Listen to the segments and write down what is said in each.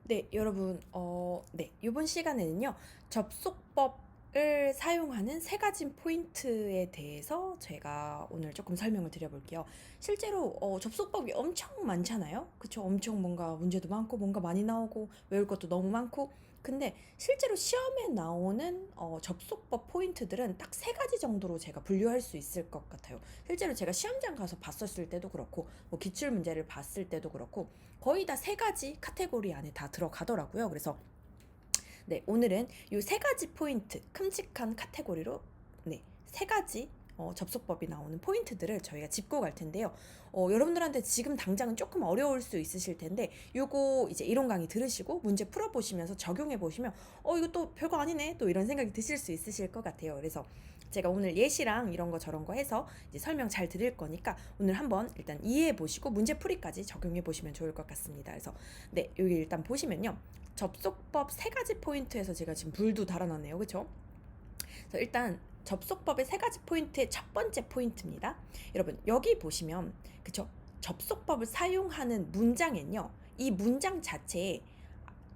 네, 여러분, 이번 시간에는요, 접속법을 사용하는 세 가지 포인트에 대해서 제가 오늘 조금 설명을 드려볼게요. 실제로 접속법이 엄청 많잖아요. 그쵸? 엄청 뭔가 문제도 많고, 뭔가 많이 나오고, 외울 것도 너무 많고. 근데 실제로 시험에 나오는 접속법 포인트들은 딱 세 가지 정도로 제가 분류할 수 있을 것 같아요. 실제로 제가 시험장 가서 봤었을 때도 그렇고, 뭐 기출 문제를 봤을 때도 그렇고, 거의 다 세 가지 카테고리 안에 다 들어가더라고요. 그래서 네, 오늘은 이 세 가지 포인트, 큼직한 카테고리로 세 가지 접속법이 나오는 포인트들을 저희가 짚고 갈 텐데요. 여러분들한테 지금 당장은 조금 어려울 수 있으실 텐데 요거 이제 이론 강의 들으시고 문제 풀어보시면서 적용해보시면 이거 또 별거 아니네 또 이런 생각이 드실 수 있으실 것 같아요. 그래서 제가 오늘 예시랑 이런 거 저런 거 해서 이제 설명 잘 드릴 거니까 오늘 한번 일단 이해해 보시고 문제 풀이까지 적용해 보시면 좋을 것 같습니다. 그래서 네, 여기 일단 보시면요. 접속법 세 가지 포인트에서 제가 지금 불도 달아놨네요. 그쵸? 그래서 일단 접속법의 세 가지 포인트의 첫 번째 포인트입니다. 여러분, 여기 보시면, 그쵸? 접속법을 사용하는 문장엔요. 이 문장 자체에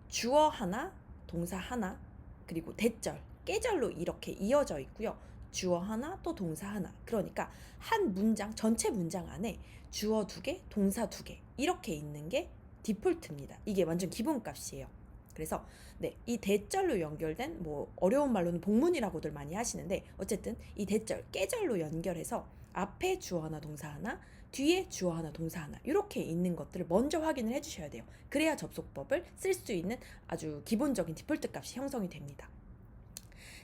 주어 하나, 동사 하나, 그리고 대절, 깨절로 이렇게 이어져 있고요. 주어 하나, 또 동사 하나. 그러니까 한 문장, 전체 문장 안에 주어 두 개, 동사 두 개. 이렇게 있는 게 디폴트입니다. 이게 완전 기본값이에요. 그래서 이 대절로 연결된 뭐 어려운 말로는 복문이라고들 많이 하시는데 어쨌든 이 대절, 깨절로 연결해서 앞에 주어 하나, 동사 하나, 뒤에 주어 하나, 동사 하나 이렇게 있는 것들을 먼저 확인을 해주셔야 돼요. 그래야 접속법을 쓸 수 있는 아주 기본적인 디폴트 값이 형성이 됩니다.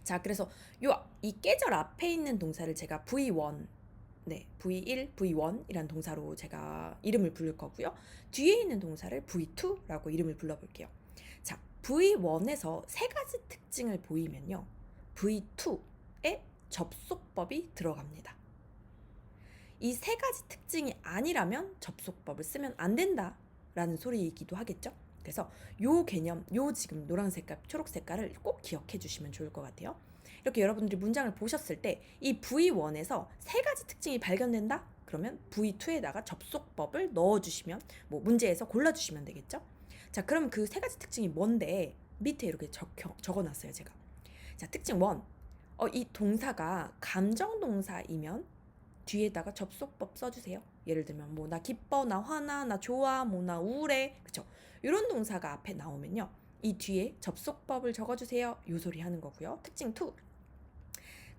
자, 그래서 이 계절 앞에 있는 동사를 제가 V1, V1, V1이란 동사로 제가 이름을 부를 거고요. 뒤에 있는 동사를 V2라고 이름을 불러볼게요. 자, V1에서 세 가지 특징을 보이면요. V2에 접속법이 들어갑니다. 이 세 가지 특징이 아니라면 접속법을 쓰면 안 된다라는 소리이기도 하겠죠. 그래서 요 개념, 요 지금 노란 색깔, 초록 색깔을 꼭 기억해 주시면 좋을 것 같아요. 이렇게 여러분들이 문장을 보셨을 때 이 V1에서 세 가지 특징이 발견된다? 그러면 V2에다가 접속법을 넣어주시면 뭐 문제에서 골라주시면 되겠죠. 자, 그럼 그 세 가지 특징이 뭔데 밑에 이렇게 적어놨어요, 제가. 자, 특징 1. 이 동사가 감정동사이면 뒤에다가 접속법 써주세요. 예를 들면 뭐 나 기뻐, 나 화나, 나 좋아, 뭐 나 우울해, 그쵸? 이런 동사가 앞에 나오면요, 이 뒤에 접속법을 적어주세요. 요 소리 하는 거고요. 특징 2.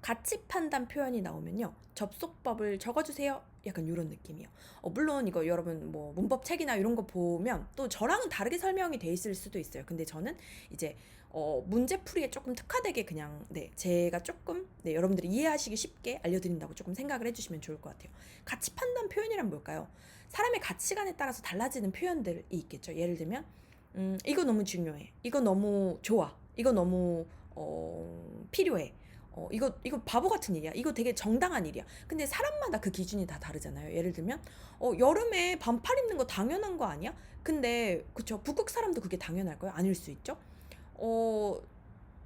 가치 판단 표현이 나오면요, 접속법을 적어주세요. 약간 이런 느낌이에요. 물론 이거 여러분 뭐 문법 책이나 이런 거 보면 또 저랑은 다르게 설명이 돼 있을 수도 있어요. 근데 저는 이제 문제 풀이에 조금 특화되게 그냥 제가 조금 여러분들이 이해하시기 쉽게 알려드린다고 조금 생각을 해주시면 좋을 것 같아요. 가치 판단 표현이란 뭘까요? 사람의 가치관에 따라서 달라지는 표현들이 있겠죠. 예를 들면 이거 너무 중요해. 이거 너무 좋아. 이거 너무 필요해. 이거 바보 같은 일이야. 이거 되게 정당한 일이야. 근데 사람마다 그 기준이 다 다르잖아요. 예를 들면, 여름에 반팔 입는 거 당연한 거 아니야? 근데, 그쵸. 북극 사람도 그게 당연할까요? 아닐 수 있죠? 어,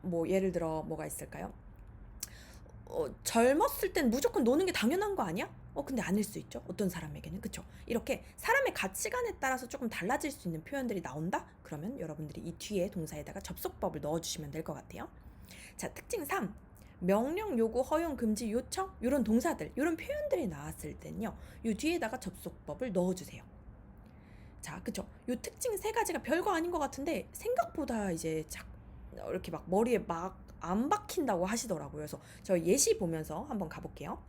뭐, 예를 들어, 뭐가 있을까요? 젊었을 땐 무조건 노는 게 당연한 거 아니야? 근데 아닐 수 있죠. 어떤 사람에게는. 그쵸? 이렇게 사람의 가치관에 따라서 조금 달라질 수 있는 표현들이 나온다? 그러면 여러분들이 이 뒤에 동사에다가 접속법을 넣어주시면 될 것 같아요. 자, 특징 3. 명령, 요구, 허용, 금지, 요청 이런 동사들, 이런 표현들이 나왔을 땐요, 요 뒤에다가 접속법을 넣어주세요. 자, 그쵸? 요 특징 세 가지가 별거 아닌 것 같은데 생각보다 이제 이렇게 막 머리에 막 안 박힌다고 하시더라고요. 그래서 저 예시 보면서 한번 가볼게요.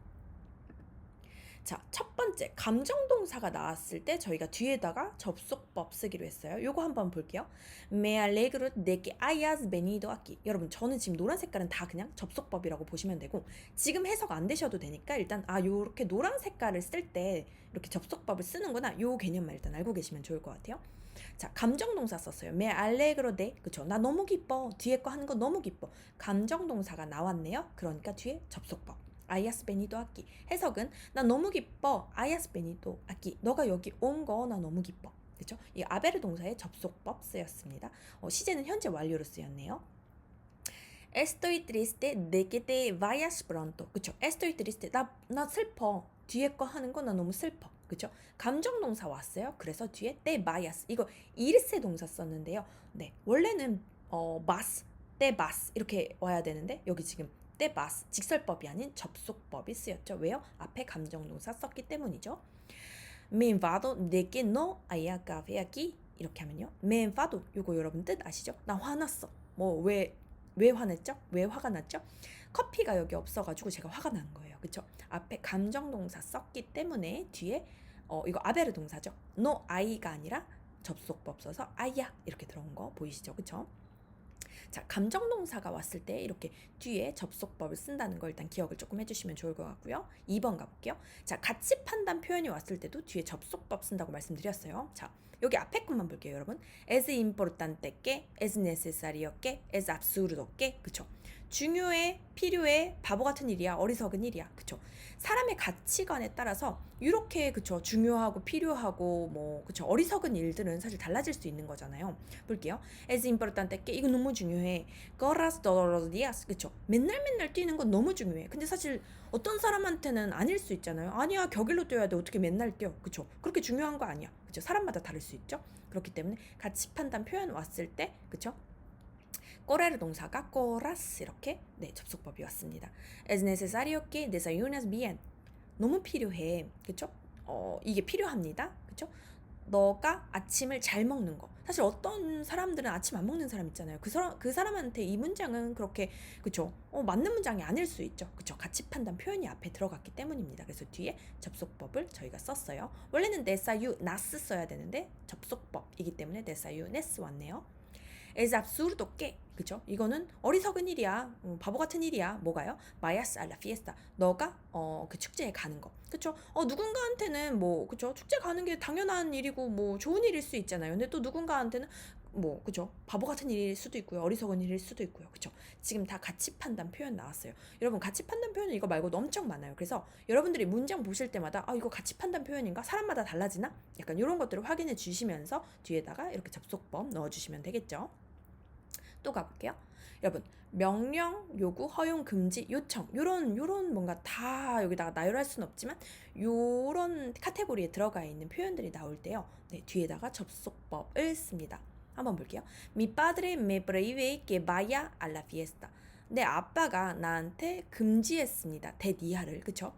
자, 첫 번째 감정동사가 나왔을 때 저희가 뒤에다가 접속법 쓰기로 했어요. 요거 한번 볼게요. Me alegro de que hayas venido aquí. 여러분, 저는 지금 노란 색깔은 다 그냥 접속법이라고 보시면 되고, 지금 해석 안 되셔도 되니까 일단 요렇게 노란 색깔을 쓸 때 이렇게 접속법을 쓰는구나, 요 개념만 일단 알고 계시면 좋을 것 같아요. 자, 감정동사 썼어요. Me alegro de, 그쵸? 나 너무 기뻐. 뒤에 거 하는 거 너무 기뻐. 감정동사가 나왔네요. 그러니까 뒤에 접속법. 아이아스 베니도 아끼. 해석은 나 너무 기뻐. 아이아스 베니도 아끼. 너가 여기 온 거 나 너무 기뻐. 그렇죠? 이 아베르 동사의 접속법 쓰였습니다. 시제는 현재 완료로 쓰였네요. Estoy triste de que te vayas pronto. 그쵸? Estoy triste. 나 슬퍼. 뒤에 거 하는 거 나 너무 슬퍼. 그쵸? 감정 동사 왔어요. 그래서 뒤에 te vayas. 이거 irse 동사 썼는데요. 네, 원래는 vas, te vas 이렇게 와야 되는데 여기 지금 te vas 직설법이 아닌 접속법이 쓰였죠. 왜요? 앞에 감정 동사 썼기 때문이죠. Me enfado de que no haya café aquí. 이렇게 하면요. Me enfado. 요거 여러분 뜻 아시죠? 나 화났어. 뭐 왜 화냈죠? 왜 화가 났죠? 커피가 여기 없어가지고 제가 화가 난 거예요. 그쵸? 앞에 감정 동사 썼기 때문에 뒤에 이거 아베르 동사죠. no I가 아니라 접속법 써서 아야 이렇게 들어온 거 보이시죠? 그쵸? 자, 감정 동사가 왔을 때 이렇게 뒤에 접속법을 쓴다는 걸 일단 기억을 조금 해주시면 좋을 것 같고요. 2번 가볼게요. 자, 가치 판단 표현이 왔을 때도 뒤에 접속법 쓴다고 말씀드렸어요. 자, 여기 앞에 것만 볼게요, 여러분. Es importante que, es necesario que, es absurdo que, 그쵸? 중요해, 필요해, 바보 같은 일이야, 어리석은 일이야, 그쵸? 사람의 가치관에 따라서 이렇게 그쵸 중요하고 필요하고 뭐 그쵸 어리석은 일들은 사실 달라질 수 있는 거잖아요. 볼게요. Es importante que 이거 너무 중요해. Corras todos los días. 그쵸? 맨날 뛰는 건 너무 중요해. 근데 사실 어떤 사람한테는 아닐 수 있잖아요. 아니야 격일로 뛰어야 돼. 어떻게 맨날 뛰어? 그쵸? 그렇게 중요한 거 아니야. 그쵸? 사람마다 다를 수 있죠. 그렇기 때문에 가치 판단 표현 왔을 때 그쵸? 꼬레르 동사가 corras 이렇게 네 접속법이 왔습니다. Es necesario que desayunes bien. 너무 필요해. 그쵸? 이게 필요합니다. 그쵸? 너가 아침을 잘 먹는 거. 사실 어떤 사람들은 아침 안 먹는 사람 있잖아요. 그 사람한테 이 문장은 그렇게 그쵸? 맞는 문장이 아닐 수 있죠. 그쵸? 가치 판단 표현이 앞에 들어갔기 때문입니다. 그래서 뒤에 접속법을 저희가 썼어요. 원래는 desayunas 써야 되는데 접속법이기 때문에 desayunes 왔네요. Es absurdo que 그쵸? 이거는 어리석은 일이야. 바보 같은 일이야. 뭐가요? Vayas a la fiesta. 너가 그 축제에 가는 거. 그쵸? 누군가한테는 뭐 그쵸? 축제 가는 게 당연한 일이고 뭐 좋은 일일 수 있잖아요. 근데 또 누군가한테는 뭐 그쵸? 바보 같은 일일 수도 있고요. 어리석은 일일 수도 있고요. 그쵸? 지금 다 가치 판단 표현 나왔어요. 여러분 가치 판단 표현은 이거 말고도 엄청 많아요. 그래서 여러분들이 문장 보실 때마다 이거 가치 판단 표현인가? 사람마다 달라지나? 약간 이런 것들을 확인해 주시면서 뒤에다가 이렇게 접속법 넣어 주시면 되겠죠. 또 가볼게요. 여러분 명령, 요구, 허용, 금지, 요청 요런 뭔가 다 여기다가 나열할 수는 없지만 요런 카테고리에 들어가 있는 표현들이 나올 때요. 네, 뒤에다가 접속법을 씁니다. 한번 볼게요. Mi padre me prohíbe que vaya a la fiesta. 내 아빠가 나한테 금지했습니다. 대니하를 그쵸?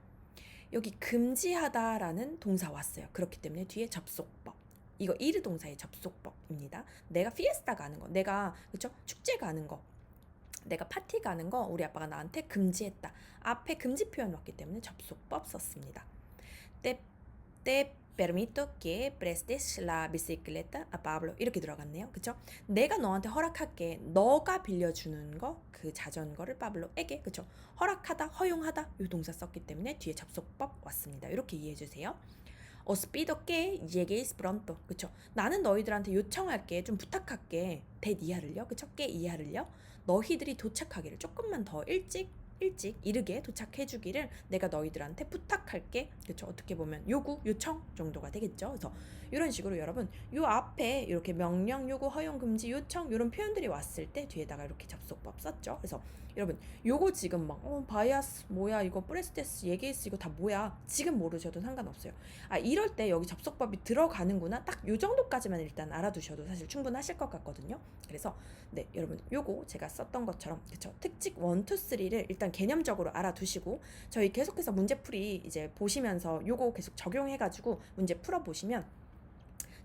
여기 금지하다라는 동사 왔어요. 그렇기 때문에 뒤에 접속법. 이거 이르 동사의 접속법입니다. 내가 피에스타 가는 거, 내가 그쵸 축제 가는 거, 내가 파티 가는 거 우리 아빠가 나한테 금지했다. 앞에 금지 표현 왔기 때문에 접속법 썼습니다. te permito que prestes la bicicleta a Pablo 이렇게 들어갔네요. 그쵸? 내가 너한테 허락할게. 너가 빌려주는 거, 그 자전거를 파블로에게 그쵸? 허락하다, 허용하다 이 동사 썼기 때문에 뒤에 접속법 왔습니다. 이렇게 이해해 주세요. Os pido que llegues pronto. 그쵸? 나는 너희들한테 요청할게. 좀 부탁할게. 대니하를요. 그쵸? 게 이하를요. 너희들이 도착하기를 조금만 더 일찍 이르게 도착해 주기를 내가 너희들한테 부탁할게. 그쵸? 어떻게 보면 요구, 요청 정도가 되겠죠. 그래서 이런 식으로 여러분 요 앞에 이렇게 명령, 요구, 허용, 금지, 요청 이런 표현들이 왔을 때 뒤에다가 이렇게 접속법 썼죠. 그래서 여러분 요거 지금 막 바이아스 뭐야 이거 프레스테스 얘기했어 이거 다 뭐야 지금 모르셔도 상관없어요. 이럴 때 여기 접속법이 들어가는구나 딱 요 정도까지만 일단 알아두셔도 사실 충분하실 것 같거든요. 그래서 네 여러분 요거 제가 썼던 것처럼 그쵸 특직 1, 2, 3를 일단 개념적으로 알아두시고 저희 계속해서 문제풀이 이제 보시면서 요거 계속 적용해가지고 문제 풀어보시면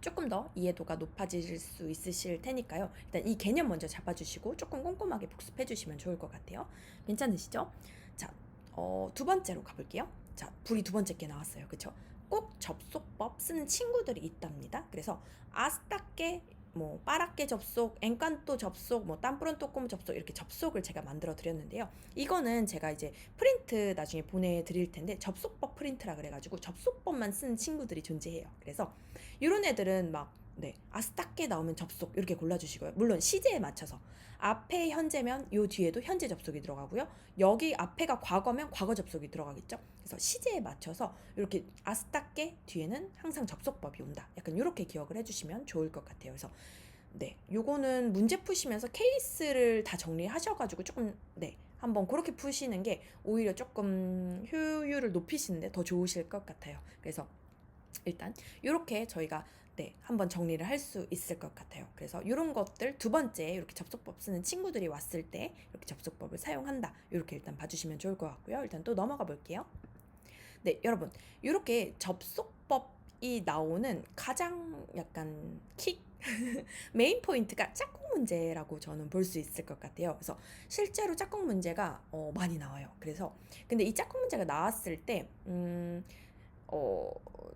조금 더 이해도가 높아질 수 있으실 테니까요. 일단 이 개념 먼저 잡아주시고 조금 꼼꼼하게 복습해 주시면 좋을 것 같아요. 괜찮으시죠? 자, 두 번째로 가볼게요. 자, 불이 두 번째 게 나왔어요. 그쵸? 꼭 접속법 쓰는 친구들이 있답니다. 그래서 아스타께 뭐 빠르게 접속, 엔칸토 접속, 뭐 땀프론토 꼼 접속 이렇게 접속을 제가 만들어 드렸는데요. 이거는 제가 이제 프린트 나중에 보내드릴 텐데 접속법 프린트라 그래가지고 접속법만 쓰는 친구들이 존재해요. 그래서 이런 애들은 막 네, 아스타께 나오면 접속 이렇게 골라주시고요. 물론 시제에 맞춰서 앞에 현재면 요 뒤에도 현재 접속이 들어가고요. 여기 앞에가 과거면 과거 접속이 들어가겠죠. 그래서 시제에 맞춰서 이렇게 아스타께 뒤에는 항상 접속법이 온다. 약간 이렇게 기억을 해주시면 좋을 것 같아요. 그래서 네, 요거는 문제 푸시면서 케이스를 다 정리하셔가지고 조금 네 한번 그렇게 푸시는 게 오히려 조금 효율을 높이시는데 더 좋으실 것 같아요. 그래서 일단 이렇게 저희가 한번 정리를 할 수 있을 것 같아요. 그래서 이런 것들 두 번째 이렇게 접속법 쓰는 친구들이 왔을 때 이렇게 접속법을 사용한다. 이렇게 일단 봐주시면 좋을 것 같고요. 일단 또 넘어가 볼게요. 네, 여러분 이렇게 접속법이 나오는 가장 약간 메인 포인트가 짝꿍 문제라고 저는 볼 수 있을 것 같아요. 그래서 실제로 짝꿍 문제가 많이 나와요. 그래서 근데 이 짝꿍 문제가 나왔을 때 어,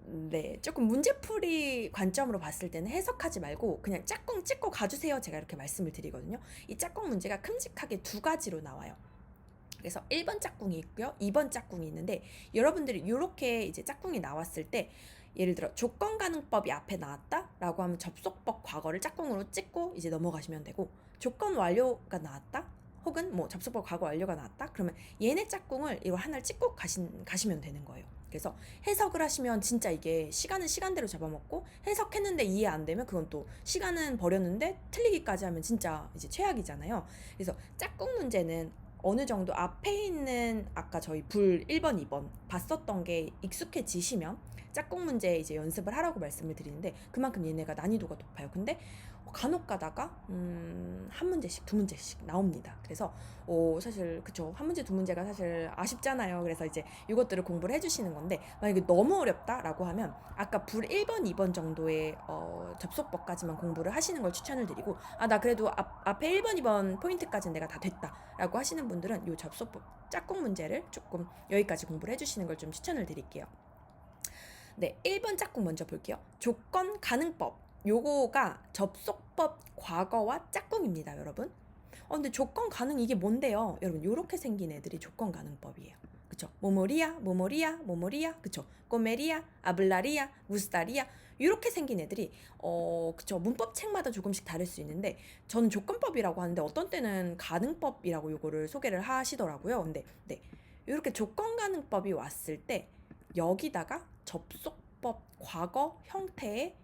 네, 조금 문제풀이 관점으로 봤을 때는 해석하지 말고 그냥 짝꿍 찍고 가주세요. 제가 이렇게 말씀을 드리거든요. 이 짝꿍 문제가 큼직하게 두 가지로 나와요. 그래서 1번 짝꿍이 있고요. 2번 짝꿍이 있는데 여러분들이 이렇게 이제 짝꿍이 나왔을 때 예를 들어 조건 가능법이 앞에 나왔다라고 하면 접속법 과거를 짝꿍으로 찍고 이제 넘어가시면 되고 조건 완료가 나왔다 혹은 뭐 접속법 과거 완료가 나왔다 그러면 얘네 짝꿍을 이거 하나를 찍고 가시면 되는 거예요. 그래서 해석을 하시면 진짜 이게 시간은 시간대로 잡아먹고 해석했는데 이해 안 되면 그건 또 시간은 버렸는데 틀리기까지 하면 진짜 이제 최악이잖아요. 그래서 짝꿍 문제는 어느 정도 앞에 있는 아까 저희 불 1번, 2번 봤었던 게 익숙해지시면 짝꿍 문제 이제 연습을 하라고 말씀을 드리는데 그만큼 얘네가 난이도가 높아요. 근데 간혹 가다가 한 문제씩 두 문제씩 나옵니다. 그래서 사실 그쵸 한 문제 두 문제가 사실 아쉽잖아요. 그래서 이제 이것들을 공부를 해주시는 건데 만약에 너무 어렵다라고 하면 아까 불 1번, 2번 정도의 접속법까지만 공부를 하시는 걸 추천을 드리고 나 그래도 앞에 1번, 2번 포인트까지는 내가 다 됐다라고 하시는 분들은 이 접속법 짝꿍 문제를 조금 여기까지 공부를 해주시는 걸 좀 추천을 드릴게요. 네, 1번 짝꿍 먼저 볼게요. 조건 가능법. 요거가 접속법 과거와 짝꿍입니다, 여러분. 근데 조건 가능 이게 뭔데요? 여러분, 요렇게 생긴 애들이 조건 가능법이에요. 그쵸? 모모리아, 그쵸? 꼬메리아, 아블라리아, 무스타리아, 이렇게 생긴 애들이, 그쵸? 문법책마다 조금씩 다를 수 있는데, 저는 조건법이라고 하는데, 어떤 때는 가능법이라고 요거를 소개를 하시더라고요. 근데, 네. 이렇게 조건 가능법이 왔을 때, 여기다가 접속법 과거 형태의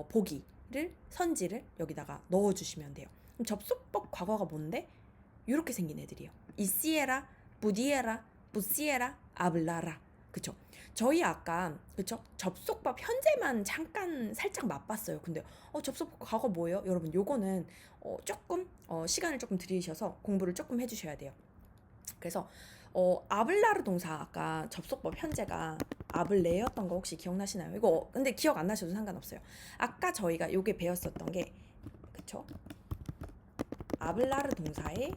보기를 선지를 여기다가 넣어주시면 돼요. 그럼 접속법 과거가 뭔데? 이렇게 생긴 애들이에요. 이시에라, 부디에라, 부시에라, 아블라라. 그쵸? 저희 아까 그쵸? 접속법 현재만 잠깐 살짝 맛봤어요. 근데 접속법 과거 뭐예요? 여러분 요거는 조금 시간을 조금 들이셔서 공부를 조금 해주셔야 돼요. 그래서 아블라르 동사 아까 접속법 현재가 아블레였던 거 혹시 기억나시나요? 이거 근데 기억 안 나셔도 상관없어요. 아까 저희가 요게 배웠었던 게 그쵸? 아블라르 동사의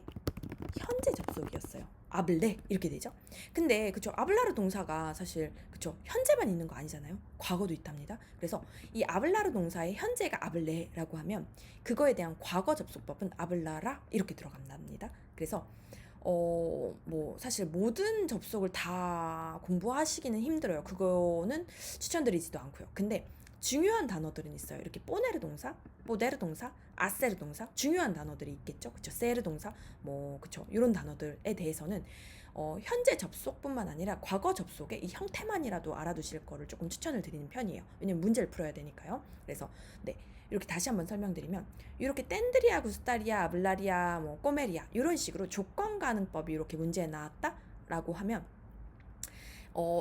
현재 접속이었어요. 아블레 이렇게 되죠. 근데 그쵸 아블라르 동사가 사실 그쵸 현재만 있는 거 아니잖아요. 과거도 있답니다. 그래서 이 아블라르 동사의 현재가 아블레라고 하면 그거에 대한 과거 접속법은 아블라라 이렇게 들어간답니다. 그래서 뭐 사실 모든 접속을 다 공부하시기는 힘들어요. 그거는 추천드리지도 않고요. 근데 중요한 단어들은 있어요. 이렇게 뽀네르 동사, 뽀데르 동사, 아세르 동사 중요한 단어들이 있겠죠. 그쵸? 세르 동사 뭐 그쵸? 이런 단어들에 대해서는 현재 접속뿐만 아니라 과거 접속의 이 형태만이라도 알아두실 거를 조금 추천을 드리는 편이에요. 왜냐면 문제를 풀어야 되니까요. 그래서 네. 이렇게 다시 한번 설명드리면 이렇게 뗀드리아, 구스타리아, 아블라리아, 뭐 꼬메리아 이런 식으로 조건 가능법이 이렇게 문제에 나왔다라고 하면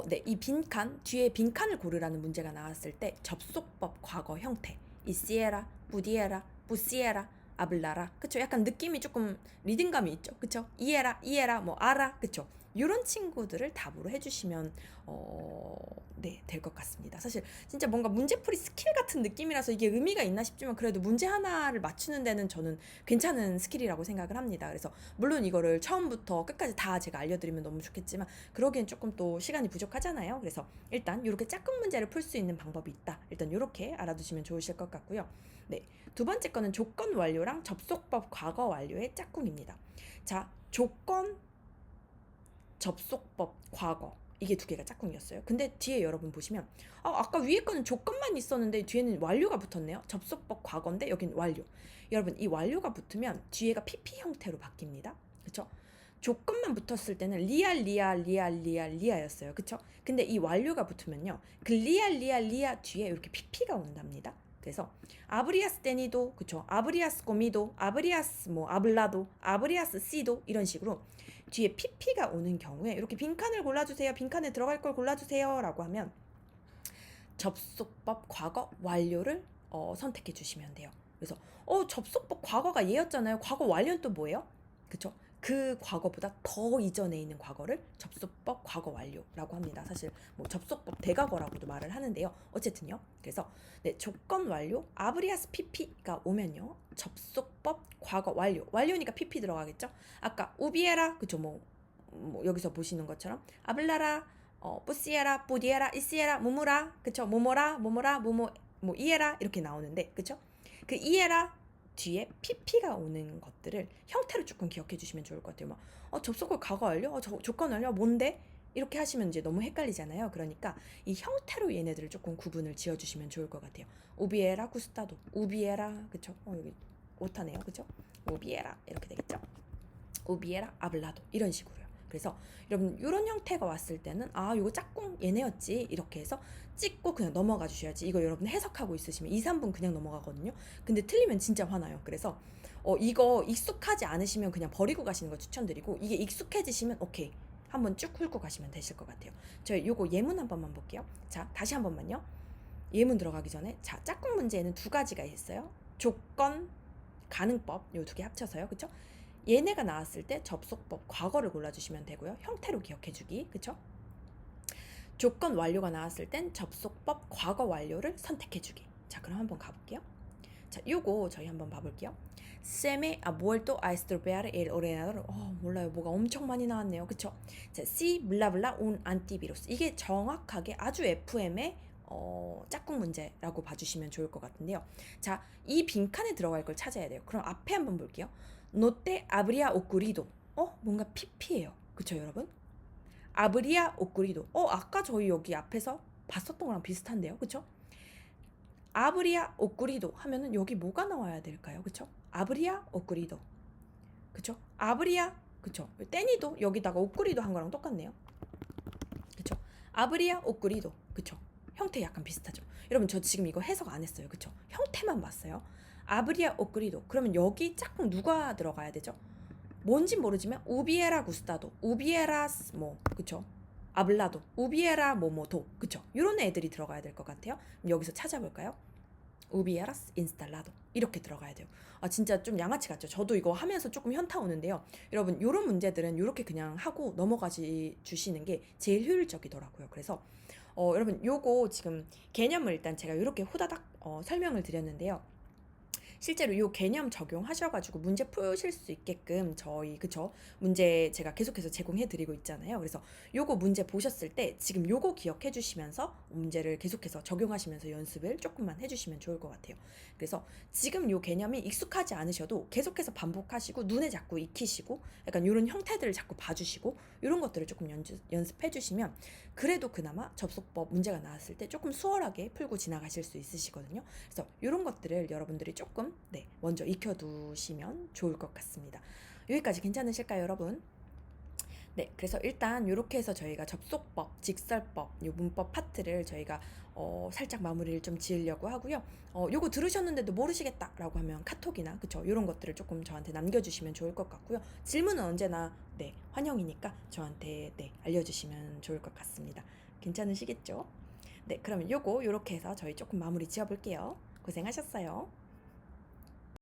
네, 이 빈칸 뒤에 빈칸을 고르라는 문제가 나왔을 때 접속법 과거 형태 이시에라, 부디에라, 부시에라, 아블라라 그쵸? 약간 느낌이 조금 리듬감이 있죠, 그쵸? 이에라, 뭐 알아, 그쵸? 이런 친구들을 답으로 해주시면 네, 될 것 같습니다. 사실 진짜 뭔가 문제풀이 스킬 같은 느낌이라서 이게 의미가 있나 싶지만 그래도 문제 하나를 맞추는 데는 저는 괜찮은 스킬이라고 생각을 합니다. 그래서 물론 이거를 처음부터 끝까지 다 제가 알려드리면 너무 좋겠지만 그러기엔 조금 또 시간이 부족하잖아요. 그래서 일단 이렇게 짝꿍 문제를 풀 수 있는 방법이 있다. 일단 이렇게 알아두시면 좋으실 것 같고요. 네, 두 번째 거는 조건 완료랑 접속법 과거 완료의 짝꿍입니다. 자, 조건 접속법 과거 이게 두 개가 짝꿍이었어요. 근데 뒤에 여러분 보시면 아까 위에 거는 조건만 있었는데 뒤에는 완료가 붙었네요. 접속법 과거인데 여긴 완료. 여러분 이 완료가 붙으면 뒤에가 PP 형태로 바뀝니다. 그쵸? 조건만 붙었을 때는 리아였어요. 그쵸? 근데 이 완료가 붙으면요. 그 리아 뒤에 이렇게 PP가 온답니다. 그래서 아브리아스 데니도 그쵸? 아브리아스 고미도 아브리아스 뭐 아블라도 아브리아스 시도 이런 식으로 뒤에 PP가 오는 경우에 이렇게 빈칸을 골라주세요. 빈칸에 들어갈 걸 골라주세요. 라고 하면 접속법 과거 완료를 선택해 주시면 돼요. 그래서 접속법 과거가 얘였잖아요. 과거 완료는 또 뭐예요? 그쵸? 그 과거보다 더 이전에 있는 과거를 접속법 과거 완료라고 합니다. 사실 뭐 접속법 대과거라고도 말을 하는데요. 어쨌든요. 그래서 네, 조건 완료 아브리아스 PP가 오면요. 접속법 과거 완료니까 PP 들어가겠죠? 아까 우비에라 그쵸? 뭐 여기서 보시는 것처럼 아블라라 뿌시에라 뿌디에라 이시에라 무무라 그쵸? 모모라 무모 뭐 이에라 이렇게 나오는데 그쵸? 그 이에라 뒤에 PP가 오는 것들을 형태로 조금 기억해 주시면 좋을 것 같아요. 막 접속을 과거 완료? 조건 완료? 뭔데? 이렇게 하시면 이제 너무 헷갈리잖아요. 그러니까 이 형태로 얘네들을 조금 구분을 지어 주시면 좋을 것 같아요. 우비에라 구스타도 우비에라 그쵸? 여기 오타네요. 그쵸? 우비에라 이렇게 되겠죠? 우비에라 아블라도 이런 식으로요. 그래서 여러분 이런 형태가 왔을 때는 이거 짝꿍 얘네였지 이렇게 해서 찍고 그냥 넘어가 주셔야지. 이거 여러분 해석하고 있으시면 2, 3분 그냥 넘어가거든요. 근데 틀리면 진짜 화나요. 그래서 이거 익숙하지 않으시면 그냥 버리고 가시는 거 추천드리고 이게 익숙해지시면 오케이 한번 쭉 훑고 가시면 되실 것 같아요. 저희 요거 예문 한 번만 볼게요. 자 다시 한 번만요. 예문 들어가기 전에 자 짝꿍 문제에는 두 가지가 있어요. 조건 가능법 요 두 개 합쳐서요. 그쵸? 얘네가 나왔을 때 접속법 과거를 골라주시면 되고요. 형태로 기억해주기 그쵸? 조건 완료가 나왔을 땐 접속법 과거 완료를 선택해주기. 자 그럼 한번 가볼게요. 자 요거 저희 한번 봐볼게요. 쌤의 muerto a estropear el ordenador. 몰라요. 뭐가 엄청 많이 나왔네요. 그쵸? 자 si bla bla un antivirus. 이게 정확하게 아주 FM의 짝꿍 문제라고 봐주시면 좋을 것 같은데요. 자, 이 빈칸에 들어갈 걸 찾아야 돼요. 그럼 앞에 한번 볼게요. No te habría ocurrido. 뭔가 PP예요. 그쵸, 여러분? habría ocurrido. 아까 저희 여기 앞에서 봤었던 거랑 비슷한데요. 그쵸? habría ocurrido 하면은 여기 뭐가 나와야 될까요? 그쵸? habría ocurrido. 그쵸? habría 그쵸? 떼니도 여기다가 ocurrido 한 거랑 똑같네요. 그쵸? habría ocurrido. 그쵸? 형태 약간 비슷하죠. 여러분 저 지금 이거 해석 안 했어요. 그쵸? 형태만 봤어요. 아브리아 오크리도. 그러면 여기 짝꿍 누가 들어가야 되죠? 뭔진 모르지만 우비에라 구스타도, 우비에라스 뭐 그쵸? 아블라도, 우비에라 뭐뭐도 그쵸? 이런 애들이 들어가야 될 것 같아요. 여기서 찾아볼까요? 우비에라스 인스탈라도 이렇게 들어가야 돼요. 진짜 좀 양아치 같죠? 저도 이거 하면서 조금 현타 오는데요. 여러분 이런 문제들은 이렇게 그냥 하고 넘어가시 주시는 게 제일 효율적이더라고요. 그래서 여러분 요거 지금 개념을 일단 제가 이렇게 후다닥 설명을 드렸는데요. 실제로 요 개념 적용하셔가지고 문제 푸실 수 있게끔 저희 그쵸 문제 제가 계속해서 제공해 드리고 있잖아요. 그래서 요거 문제 보셨을 때 지금 요거 기억해 주시면서 문제를 계속해서 적용하시면서 연습을 조금만 해주시면 좋을 것 같아요. 그래서 지금 요 개념이 익숙하지 않으셔도 계속해서 반복하시고 눈에 자꾸 익히시고 약간 요런 형태들을 자꾸 봐주시고 요런 것들을 조금 연습해 주시면 그래도 그나마 접속법 문제가 나왔을 때 조금 수월하게 풀고 지나가실 수 있으시거든요. 그래서 이런 것들을 여러분들이 조금 먼저 익혀두시면 좋을 것 같습니다. 여기까지 괜찮으실까요, 여러분? 네, 그래서 일단 이렇게 해서 저희가 접속법, 직설법, 요 문법 파트를 저희가 살짝 마무리를 좀 지으려고 하고요. 요거 들으셨는데도 모르시겠다라고 하면 카톡이나 그쵸? 이런 것들을 조금 저한테 남겨주시면 좋을 것 같고요. 질문은 언제나 환영이니까 저한테 알려주시면 좋을 것 같습니다. 괜찮으시겠죠? 네, 그러면 요거 요렇게 해서 저희 조금 마무리 지어볼게요. 고생하셨어요.